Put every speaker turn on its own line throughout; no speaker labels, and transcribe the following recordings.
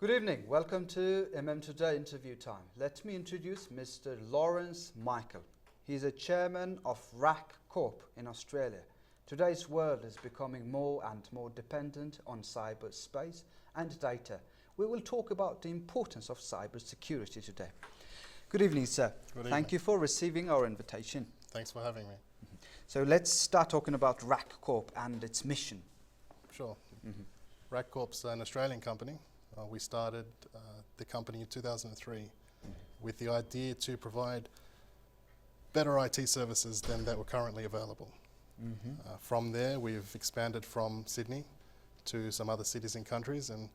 Good evening. Welcome to Today interview time. Let me introduce Mr. Lawrence Michael. He's a chairman of RackCorp in Australia. Today's world is becoming more and more dependent on cyberspace and data. We will talk about the importance of cybersecurity today. Good evening, sir.
Good evening.
Thank you for receiving our invitation.
Thanks for having me.
So let's start talking about RackCorp and its mission.
Sure. RackCorp's an Australian company. We started the company in 2003 with the idea to provide better IT services than that were currently available. From there, we've expanded from Sydney to some other cities and countries, and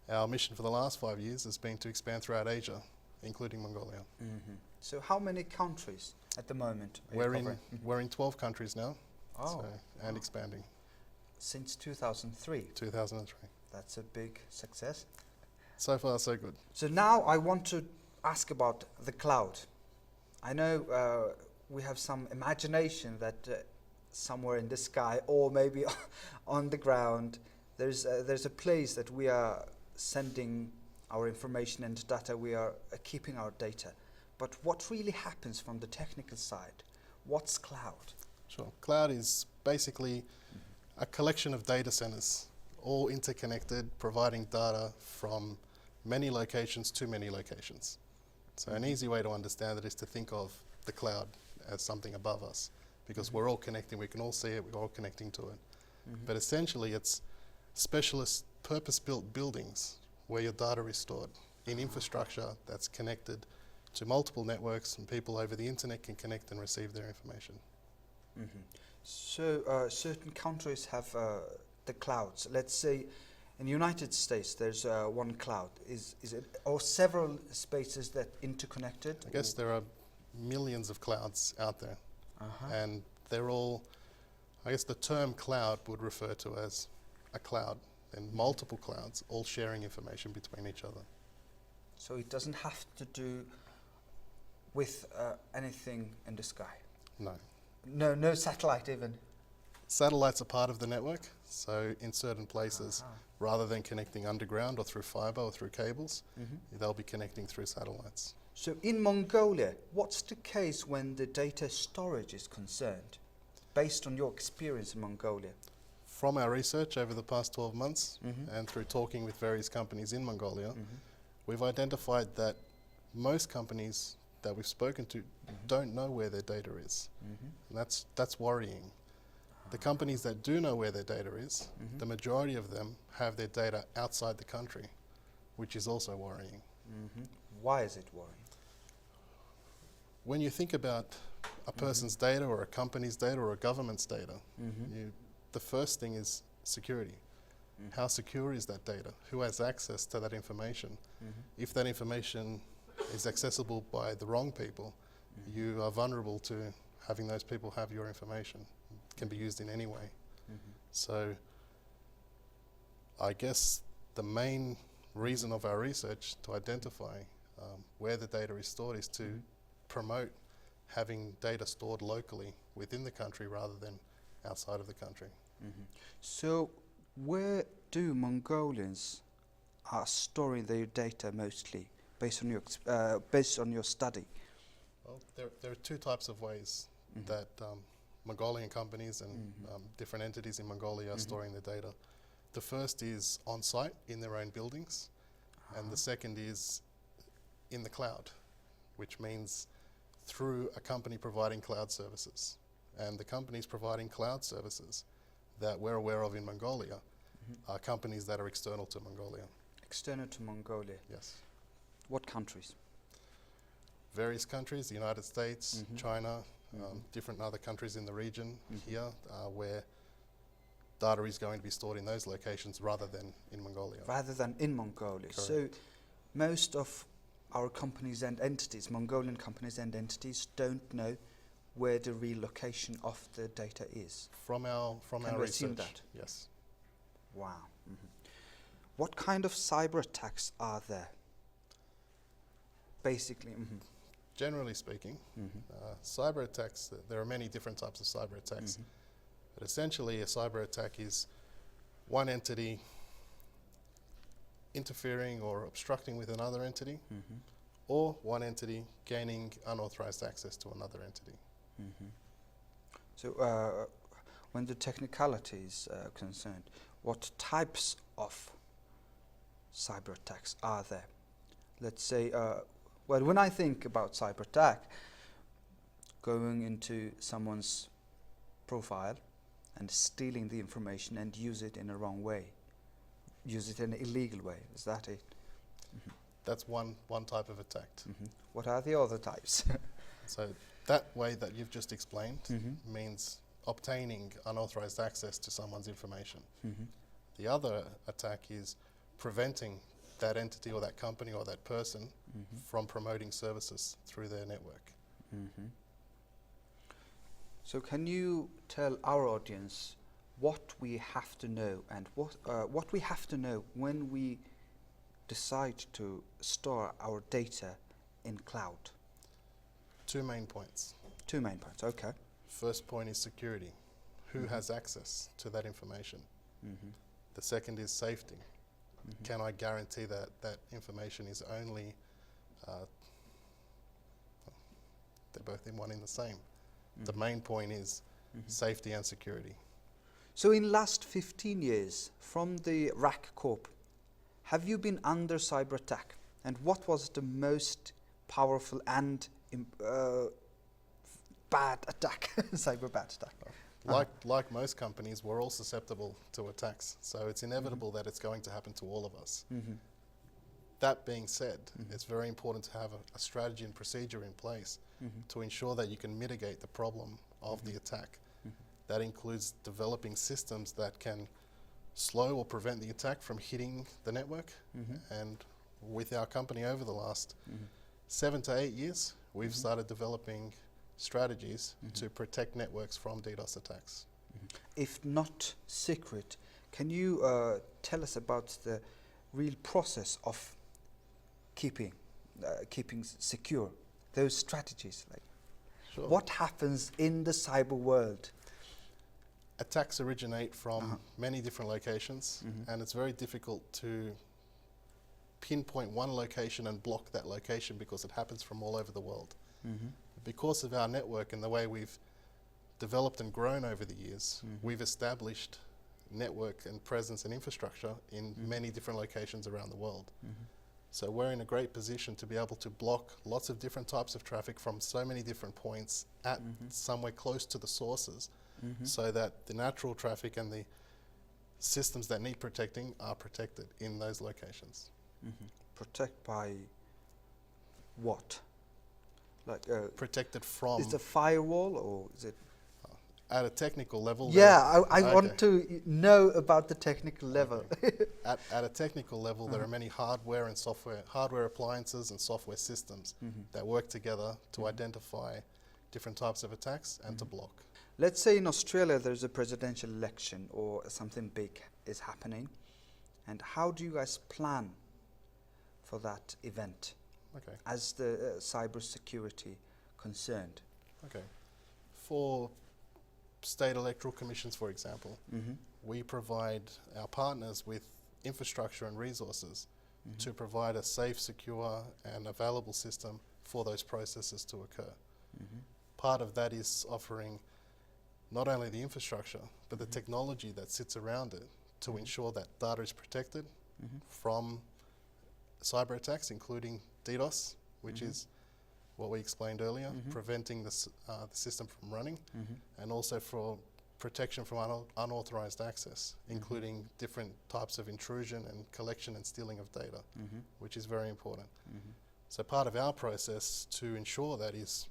our mission for the last 5 years has been to expand throughout Asia, including Mongolia.
So how many countries at the moment are you covering?
We're in 12 countries now,
Oh,
and expanding.
Since 2003.
2003.
That's a big success.
So far, so good.
So now I want to ask about the cloud. I know we have some imagination that somewhere in the sky or maybe on the ground there's a place that we are sending our information and data, we are keeping our data. But what really happens from the technical side? What's cloud?
Sure. Cloud is basically a collection of data centers, all interconnected, providing data from many locations to many locations. So an easy way to understand it is to think of the cloud as something above us, because we're all connecting, we can all see it, we're all connecting to it. But essentially it's specialist purpose-built buildings where your data is stored in infrastructure that's connected to multiple networks, and people over the internet can connect and receive their information.
So certain countries have the clouds. Let's say in the United States there's one cloud. Is it or several spaces that interconnected?
I guess there are millions of clouds out there, and they're all, I guess the term cloud would refer to as a cloud and multiple clouds all sharing information between each other.
So it doesn't have to do with anything in the sky?
No.
No satellite even?
Satellites are part of the network, so in certain places, rather than connecting underground or through fiber or through cables, they'll be connecting through satellites.
So in Mongolia, what's the case when the data storage is concerned, based on your experience in Mongolia?
From our research over the past 12 months and through talking with various companies in Mongolia, we've identified that most companies that we've spoken to don't know where their data is. And that's worrying. The companies that do know where their data is, the majority of them have their data outside the country, which is also worrying.
Why is it worrying?
When you think about a person's data or a company's data or a government's data, the first thing is security. How secure is that data? Who has access to that information? If that information is accessible by the wrong people, you are vulnerable to having those people have your information. It can be used in any way. So I guess the main reason of our research to identify where the data is stored is to promote having data stored locally within the country rather than outside of the country.
So where do Mongolians are storing their data mostly, based on your study?
Well, there are two types of ways that Mongolian companies and different entities in Mongolia are storing their data. The first is on-site in their own buildings, and the second is in the cloud, which means through a company providing cloud services. And the companies providing cloud services that we're aware of in Mongolia are companies that are external to Mongolia.
External to Mongolia?
Yes.
What countries?
Various countries, the United States, China, different other countries in the region here where data is going to be stored in those locations rather than in Mongolia.
Rather than in Mongolia.
Correct.
So most of our companies and entities, Mongolian companies and entities, don't know where the relocation of the data is.
From our
Can we assume
research,
that?
yes.
Wow. What kind of cyber attacks are there? Basically.
Generally speaking, cyber attacks, there are many different types of cyber attacks. But essentially a cyber attack is one entity interfering or obstructing with another entity, or one entity gaining unauthorized access to another entity.
So when the technicality is concerned, what types of cyber attacks are there? Let's say, well, when I think about cyber attack, going into someone's profile and stealing the information and use it in a wrong way, use it in an illegal way, is that it?
That's one type of attack.
What are the other types?
So that way that you've just explained means obtaining unauthorized access to someone's information. The other attack is preventing that entity or that company or that person from promoting services through their network.
So can you tell our audience what we have to know and what we have to know when we decide to store our data in cloud?
2 main points.
2 main points, okay.
First point is security. Who has access to that information? The second is safety. Can I guarantee that that information is only, they're both in one in the same. The main point is safety and security.
So in last 15 years, from the RackCorp, have you been under cyber attack? And what was the most powerful and bad attack, cyber bad attack?
Like most companies, we're all susceptible to attacks. So it's inevitable that it's going to happen to all of us. That being said, it's very important to have a strategy and procedure in place to ensure that you can mitigate the problem of the attack. That includes developing systems that can slow or prevent the attack from hitting the network. And with our company over the last 7 to 8 years, we've started developing strategies to protect networks from DDoS attacks.
If not secret, can you tell us about the real process of keeping secure those strategies? Like,
Sure.
what happens in the cyber world?
Attacks originate from many different locations, and it's very difficult to pinpoint one location and block that location because it happens from all over the world. Because of our network and the way we've developed and grown over the years, we've established network and presence and infrastructure in many different locations around the world. So we're in a great position to be able to block lots of different types of traffic from so many different points at somewhere close to the sources, so that the natural traffic and the systems that need protecting are protected in those locations.
Protect by what? Like
Protected from...
Is it a firewall or is it?
At a technical level...
Yeah, I want to know about the technical level.
At a technical level, there are many hardware and hardware appliances and software systems that work together to identify different types of attacks and to block.
Let's say in Australia there's a presidential election or something big is happening, and how do you guys plan for that event as the cyber security concerned?
For state electoral commissions, for example, we provide our partners with infrastructure and resources to provide a safe, secure and available system for those processes to occur. Part of that is offering not only the infrastructure, but the technology that sits around it to ensure that data is protected from cyber attacks, including DDoS, which is what we explained earlier, preventing the system from running, and also for protection from unauthorized access, including different types of intrusion and collection and stealing of data, which is very important. So part of our process to ensure that is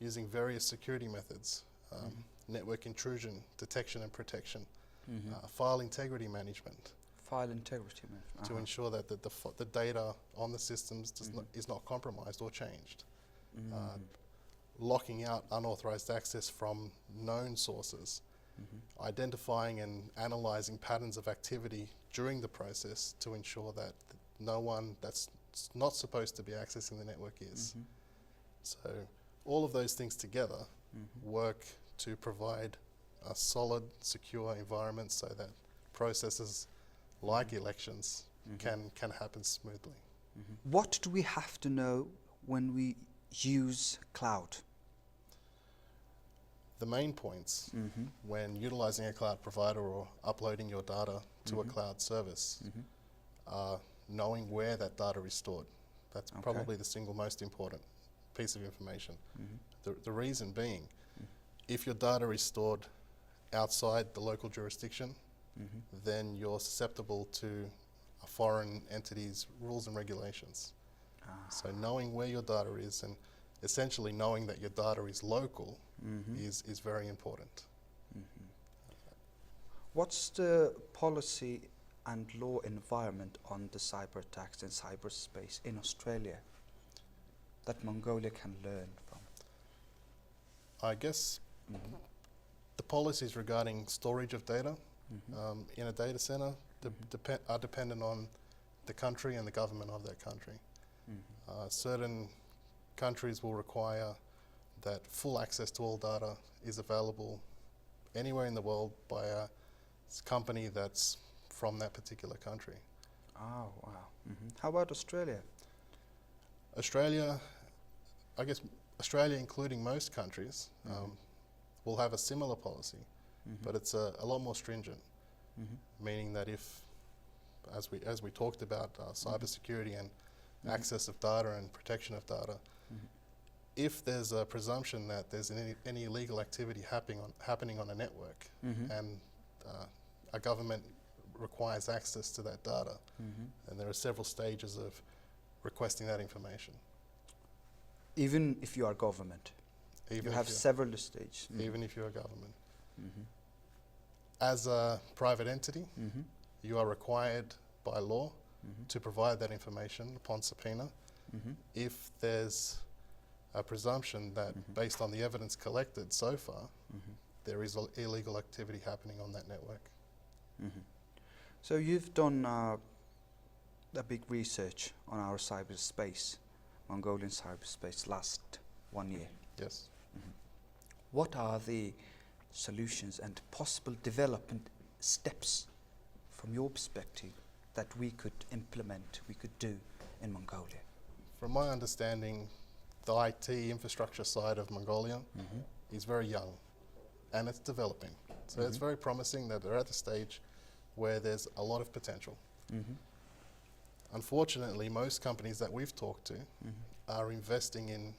using various security methods, network intrusion, detection and protection, file integrity management.
File integrity management.
To ensure that the data on the systems is not compromised or changed. Locking out unauthorized access from known sources, identifying and analyzing patterns of activity during the process to ensure that no one that's not supposed to be accessing the network is. So all of those things together work to provide a solid, secure environment so that processes like elections can happen smoothly.
What do we have to know when we use cloud?
The main points when utilizing a cloud provider or uploading your data to a cloud service are knowing where that data is stored. That's probably the single most important piece of information. The reason being, if your data is stored outside the local jurisdiction, then you're susceptible to a foreign entity's rules and regulations. So knowing where your data is and essentially knowing that your data is local is very important.
What's the policy and law environment on the cyber attacks in cyberspace in Australia that Mongolia can learn from?
I guess the policies regarding storage of data in a data center are dependent on the country and the government of that country. Certain countries will require that full access to all data is available anywhere in the world by a company that's from that particular country.
Oh, wow. How about Australia?
Australia, I guess Australia, including most countries, will have a similar policy, but it's a lot more stringent, meaning that if, as we talked about, cybersecurity and access of data and protection of data, if there's a presumption that there's any illegal activity happening on a network and a government requires access to that data, and there are several stages of requesting that information.
Even if you are government? You have several stages.
Even if you're a government. As a private entity, you are required by law to provide that information upon subpoena if there's a presumption that based on the evidence collected so far, there is illegal activity happening on that network.
So you've done a big research on our cyberspace, Mongolian cyberspace, last 1 year.
Yes.
What are the solutions and possible development steps from your perspective that we could implement, we could do in Mongolia?
From my understanding, the IT infrastructure side of Mongolia is very young and it's developing. So it's very promising that they're at the stage where there's a lot of potential. Unfortunately, most companies that we've talked to are investing in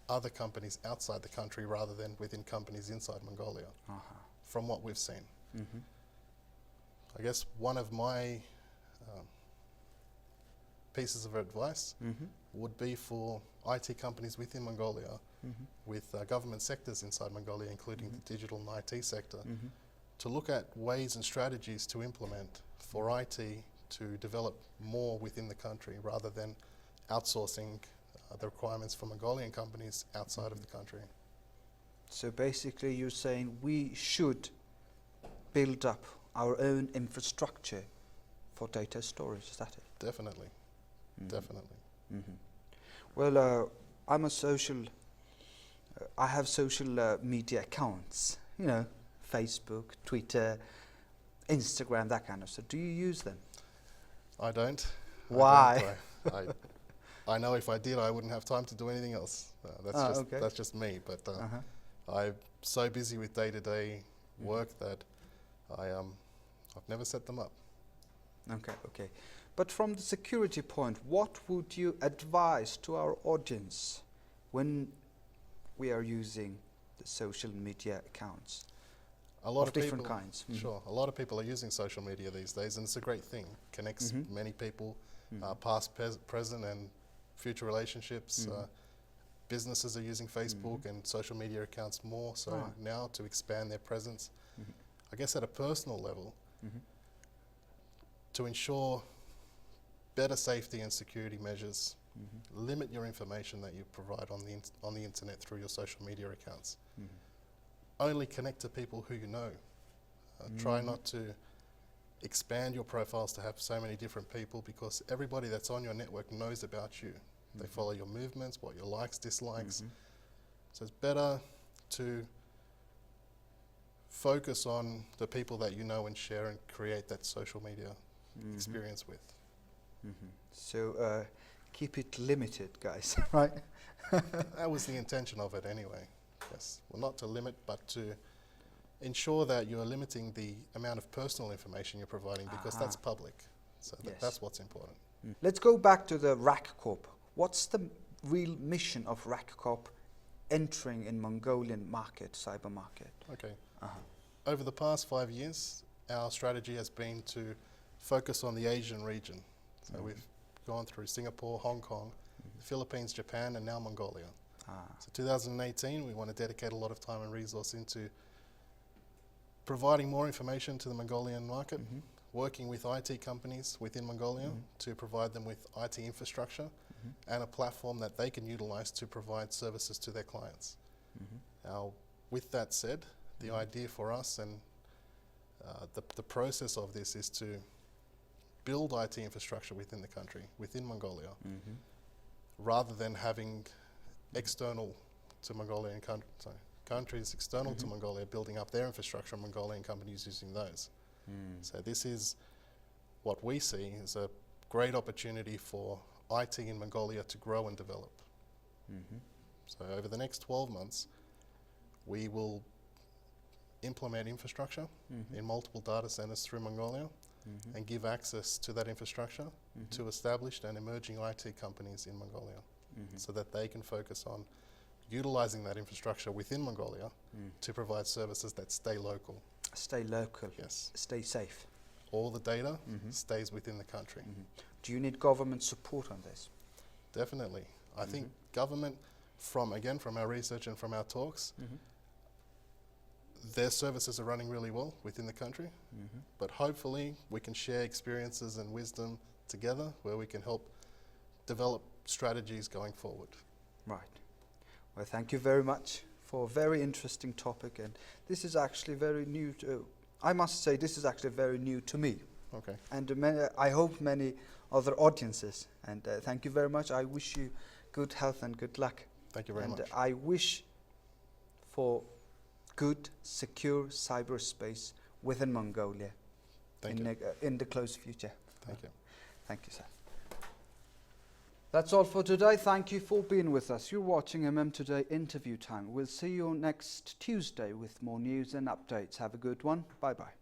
other companies outside the country rather than within companies inside Mongolia, from what we've seen. I guess one of my pieces of advice would be for IT companies within Mongolia, with government sectors inside Mongolia, including the digital and IT sector, to look at ways and strategies to implement for IT to develop more within the country rather than outsourcing the requirements for Mongolian companies outside of the country.
So basically you're saying we should build up our own infrastructure for data storage, is that it?
Definitely, definitely.
Well, I'm a social, I have social media accounts, you know, Facebook, Twitter, Instagram, that kind of stuff. Do you use them?
I don't.
Why?
I know if I did, I wouldn't have time to do anything else. That's just me. But I'm so busy with day-to-day work that I've never set them up.
Okay. But from the security point, what would you advise to our audience when we are using the social media accounts?
A lot of
different
people,
kinds.
Sure. A lot of people are using social media these days, and it's a great thing. Connects many people, past, present, and future relationships. Businesses are using Facebook and social media accounts more so now to expand their presence. I guess at a personal level, to ensure better safety and security measures, limit your information that you provide on the internet through your social media accounts. Only connect to people who you know. Try not to expand your profiles to have so many different people, because everybody that's on your network knows about you. They follow your movements, what your likes, dislikes. So it's better to focus on the people that you know and share and create that social media experience with.
So keep it limited, guys, right?
That was the intention of it anyway. Yes, well, not to limit, but to ensure that you're limiting the amount of personal information you're providing, because that's public. So
Yes.
that's what's important.
Let's go back to the RackCorp. What's the real mission of RackCorp entering in Mongolian market, cyber market?
Okay. Over the past 5 years, our strategy has been to focus on the Asian region. So we've gone through Singapore, Hong Kong, Philippines, Japan, and now Mongolia. So 2018, we want to dedicate a lot of time and resource into providing more information to the Mongolian market, working with IT companies within Mongolia to provide them with IT infrastructure and a platform that they can utilize to provide services to their clients. Now, with that said, the idea for us and the process of this is to build IT infrastructure within the country, within Mongolia, rather than having external to Mongolian countries external to Mongolia building up their infrastructure and Mongolian companies using those. So this is what we see as a great opportunity for IT in Mongolia to grow and develop. So over the next 12 months, we will implement infrastructure in multiple data centers through Mongolia and give access to that infrastructure to established and emerging IT companies in Mongolia so that they can focus on utilizing that infrastructure within Mongolia to provide services that stay local.
Stay local.
Yes.
Stay safe.
All the data stays within the country.
Do you need government support on this?
Definitely. I think government, from our research and from our talks, their services are running really well within the country, but hopefully we can share experiences and wisdom together where we can help develop strategies going forward.
Right. Well, thank you very much for a very interesting topic, and this is actually very new to, I must say this is actually very new to me.
Okay.
And I hope many other audiences, and thank you very much. I wish you good health and good luck.
Thank you very much.
And I wish for good, secure cyberspace within Mongolia in the close future.
Thank you.
Thank you, sir. That's all for today. Thank you for being with us. You're watching Today Interview Time. We'll see you next Tuesday with more news and updates. Have a good one. Bye-bye.